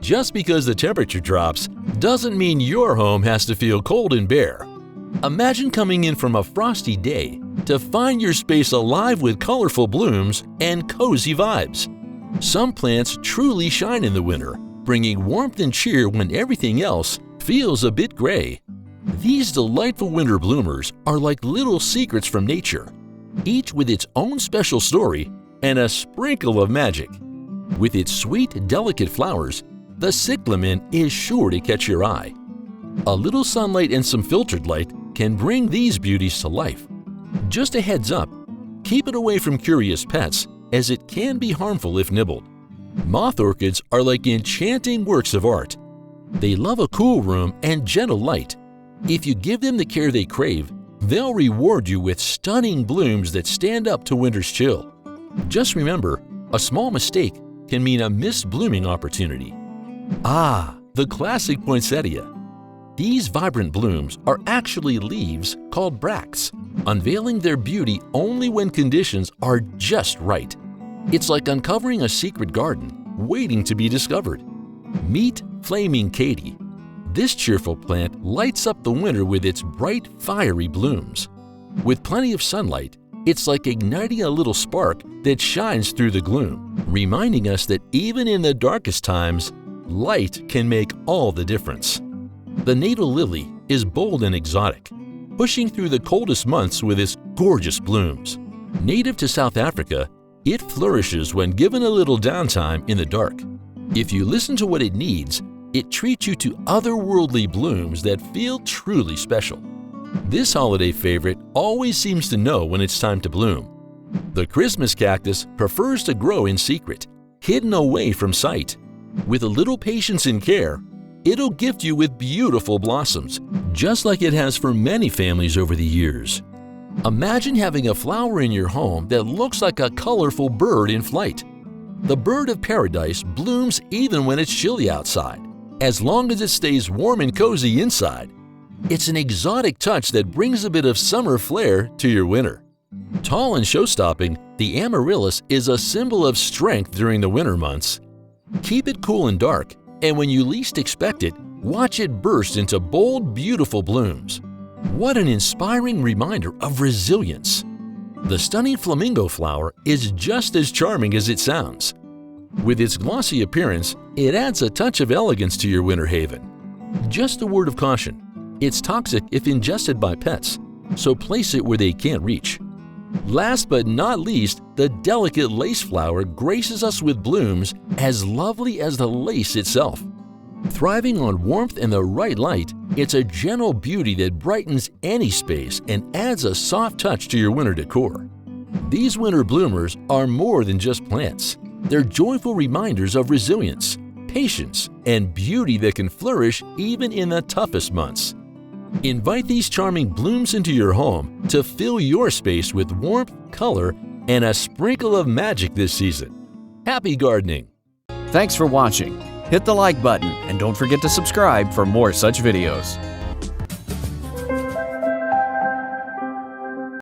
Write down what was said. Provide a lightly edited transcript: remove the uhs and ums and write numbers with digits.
Just because the temperature drops doesn't mean your home has to feel cold and bare. Imagine coming in from a frosty day to find your space alive with colorful blooms and cozy vibes. Some plants truly shine in the winter, bringing warmth and cheer when everything else feels a bit gray. These delightful winter bloomers are like little secrets from nature, each with its own special story and a sprinkle of magic. With its sweet, delicate flowers, the Cyclamen is sure to catch your eye. A little sunlight and some filtered light can bring these beauties to life. Just a heads up, keep it away from curious pets as it can be harmful if nibbled. Moth orchids are like enchanting works of art. They love a cool room and gentle light. If you give them the care they crave, they'll reward you with stunning blooms that stand up to winter's chill. Just remember, a small mistake can mean a missed blooming opportunity. Ah, the classic poinsettia. These vibrant blooms are actually leaves called bracts, unveiling their beauty only when conditions are just right. It's like uncovering a secret garden waiting to be discovered. Meet Flaming Katy. This cheerful plant lights up the winter with its bright, fiery blooms. With plenty of sunlight, it's like igniting a little spark that shines through the gloom, reminding us that even in the darkest times, light can make all the difference. The natal lily is bold and exotic, pushing through the coldest months with its gorgeous blooms. Native to South Africa, it flourishes when given a little downtime in the dark. If you listen to what it needs, it treats you to otherworldly blooms that feel truly special. This holiday favorite always seems to know when it's time to bloom. The Christmas cactus prefers to grow in secret, hidden away from sight. With a little patience and care, it'll gift you with beautiful blossoms, just like it has for many families over the years. Imagine having a flower in your home that looks like a colorful bird in flight. The bird of paradise blooms even when it's chilly outside, as long as it stays warm and cozy inside. It's an exotic touch that brings a bit of summer flair to your winter. Tall and show-stopping, the Amaryllis is a symbol of strength during the winter months. Keep it cool and dark, and when you least expect it, watch it burst into bold, beautiful blooms. What an inspiring reminder of resilience! The stunning flamingo flower is just as charming as it sounds. With its glossy appearance, it adds a touch of elegance to your winter haven. Just a word of caution, it's toxic if ingested by pets, so place it where they can't reach. Last but not least, the delicate lace flower graces us with blooms as lovely as the lace itself. Thriving on warmth and the right light, it's a gentle beauty that brightens any space and adds a soft touch to your winter decor. These winter bloomers are more than just plants. They're joyful reminders of resilience, patience, and beauty that can flourish even in the toughest months. Invite these charming blooms into your home to fill your space with warmth, color, and a sprinkle of magic this season. Happy gardening! Thanks for watching. Hit the like button and don't forget to subscribe for more such videos.